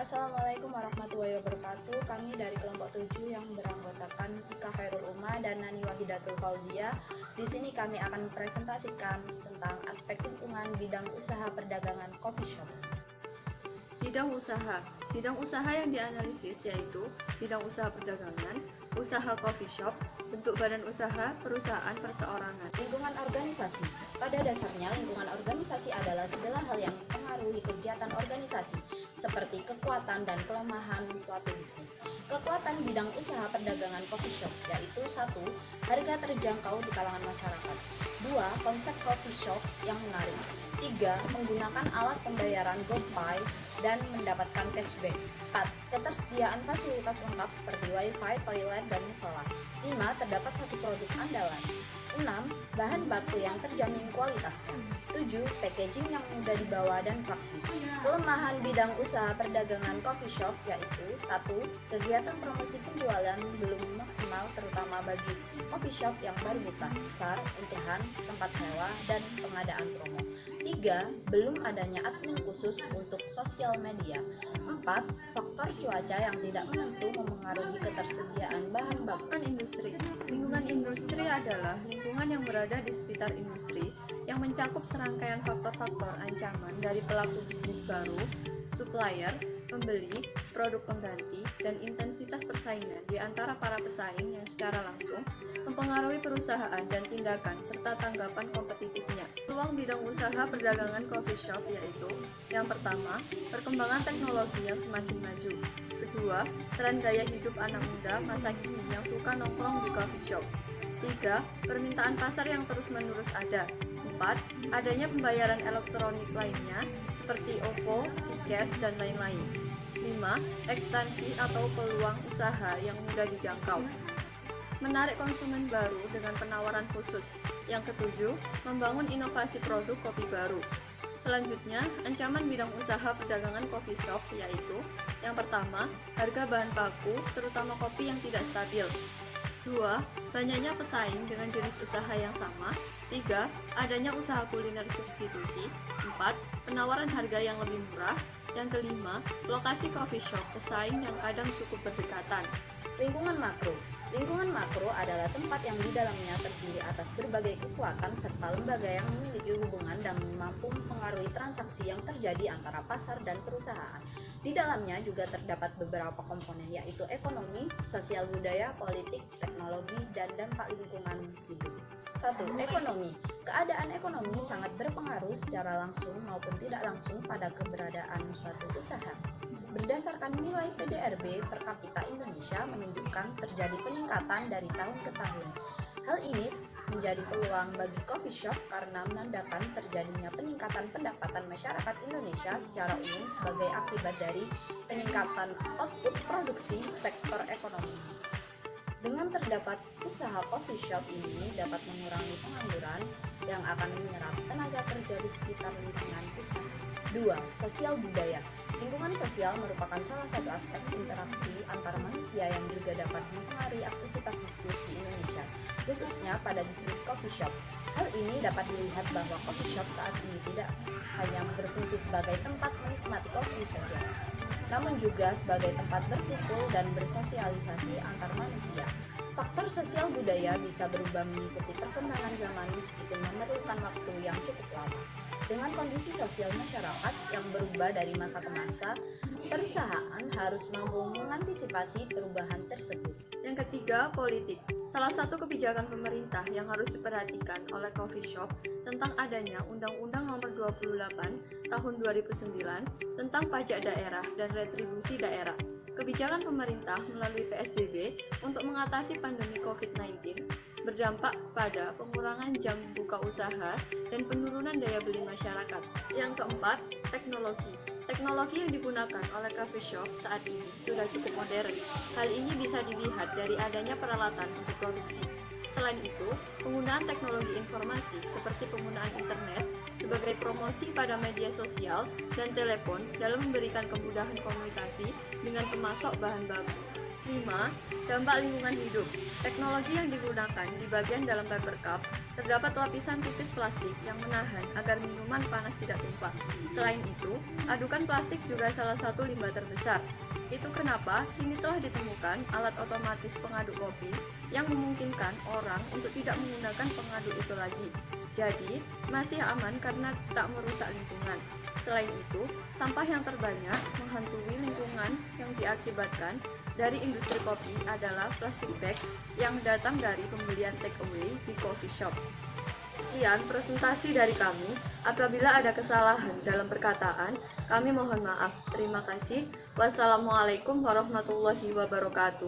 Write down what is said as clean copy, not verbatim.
Assalamualaikum warahmatullahi wabarakatuh. Kami dari kelompok 7 yang beranggotakan Ika Khairul Umma dan Nani Wahidatul Fauzia. Di sini kami akan presentasikan tentang aspek lingkungan bidang usaha perdagangan coffee shop. Bidang usaha yang dianalisis yaitu bidang usaha perdagangan, usaha coffee shop, bentuk badan usaha, perusahaan perseorangan. Lingkungan organisasi. Pada dasarnya, lingkungan organisasi adalah segala hal yang mempengaruhi kegiatan organisasi, seperti kekuatan dan kelemahan suatu bisnis. Kekuatan bidang usaha perdagangan coffee shop yaitu 1. Harga terjangkau di kalangan masyarakat. 2. Konsep coffee shop yang menarik. 3. Menggunakan alat pembayaran GoPay dan mendapatkan cashback. 4. Ketersediaan fasilitas lengkap seperti wifi, toilet, dan musola. 5. Terdapat satu produk andalan. 6. Bahan baku yang terjamin kualitasnya. 7. Packaging yang mudah dibawa dan praktis. Kelemahan bidang usaha perdagangan coffee shop yaitu 1. Kegiatan promosi penjualan belum maksimal terutama bagi coffee shop yang baru buka, besar, untuhan, tempat sewa, dan pengadaan promo. 3. Belum adanya admin khusus untuk sosial media. 4. Faktor cuaca yang tidak menentu mempengaruhi ketersediaan bahan baku. Lingkungan industri adalah lingkungan yang berada di sekitar industri yang mencakup serangkaian faktor-faktor ancaman dari pelaku bisnis baru, supplier, pembeli, produk pengganti, dan intensitas persaingan di antara para pesaing yang secara langsung mempengaruhi perusahaan dan tindakan serta tanggapan kompetitifnya. Peluang bidang usaha perdagangan coffee shop yaitu yang pertama, perkembangan teknologi yang semakin maju. Kedua, tren gaya hidup anak muda masa kini yang suka nongkrong di coffee shop. 3. Permintaan pasar yang terus-menerus ada. 4. Adanya pembayaran elektronik lainnya seperti OVO, e-cash, dan lain-lain. 5. Ekspansi atau peluang usaha yang mudah dijangkau. Menarik konsumen baru dengan penawaran khusus. Yang ketujuh, membangun inovasi produk kopi baru. Selanjutnya, ancaman bidang usaha perdagangan coffee shop yaitu yang pertama, harga bahan baku, terutama kopi yang tidak stabil. 2. Banyaknya pesaing dengan jenis usaha yang sama. 3. Adanya usaha kuliner substitusi. 4. Penawaran harga yang lebih murah. Yang kelima, lokasi coffee shop pesaing yang kadang cukup berdekatan. Lingkungan makro. Lingkungan makro adalah tempat yang di dalamnya terdiri atas berbagai kekuatan serta lembaga yang memiliki hubungan dan mampu mempengaruhi transaksi yang terjadi antara pasar dan perusahaan. Di dalamnya juga terdapat beberapa komponen yaitu ekonomi, sosial budaya, politik, teknologi, dan dampak lingkungan hidup. 1. Ekonomi. Keadaan ekonomi sangat berpengaruh secara langsung maupun tidak langsung pada keberadaan suatu usaha. Berdasarkan nilai PDRB per kapita Indonesia menunjukkan terjadi peningkatan dari tahun ke tahun. Hal ini menjadi peluang bagi coffee shop karena menandakan terjadinya peningkatan pendapatan masyarakat Indonesia secara umum sebagai akibat dari peningkatan output produksi sektor ekonomi. Dengan terdapat usaha coffee shop ini dapat mengurangi pengangguran yang akan menyerap tenaga kerja di sekitar lingkungan usaha. 2. Sosial budaya. Lingkungan sosial merupakan salah satu aspek interaksi antara manusia yang juga dapat mempengaruhi aktivitas bisnis di Indonesia, khususnya pada bisnis coffee shop. Hal ini dapat dilihat bahwa coffee shop saat ini tidak hanya berfungsi sebagai tempat menikmati kopi saja, namun juga sebagai tempat berkumpul dan bersosialisasi antar manusia. Faktor sosial budaya bisa berubah mengikuti perkembangan zaman meskipun memerlukan waktu yang cukup lama. Dengan kondisi sosial masyarakat yang berubah dari masa ke masa, perusahaan harus mampu mengantisipasi perubahan tersebut. Yang ketiga, politik. Salah satu kebijakan pemerintah yang harus diperhatikan oleh coffee shop tentang adanya Undang-Undang Nomor 28 Tahun 2009 tentang pajak daerah dan retribusi daerah. Kebijakan pemerintah melalui PSBB untuk mengatasi pandemi COVID-19 berdampak pada pengurangan jam buka usaha dan penurunan daya beli masyarakat. Yang keempat, teknologi. Teknologi yang digunakan oleh coffee shop saat ini sudah cukup modern. Hal ini bisa dilihat dari adanya peralatan untuk produksi. Selain itu, penggunaan teknologi informasi seperti penggunaan internet sebagai promosi pada media sosial dan telepon dalam memberikan kemudahan komunikasi dengan pemasok bahan baku. 5. Dampak lingkungan hidup. Teknologi yang digunakan di bagian dalam paper cup terdapat lapisan tipis plastik yang menahan agar minuman panas tidak tumpah. Selain itu, adukan plastik juga salah satu limbah terbesar. Itu kenapa kini telah ditemukan alat otomatis pengaduk kopi yang memungkinkan orang untuk tidak menggunakan pengaduk itu lagi. Jadi, masih aman karena tak merusak lingkungan. Selain itu, sampah yang terbanyak menghantui lingkungan yang diakibatkan dari industri kopi adalah plastik bag yang datang dari pembelian take away di coffee shop. Sekian presentasi dari kami. Apabila ada kesalahan dalam perkataan, kami mohon maaf. Terima kasih. Wassalamualaikum warahmatullahi wabarakatuh.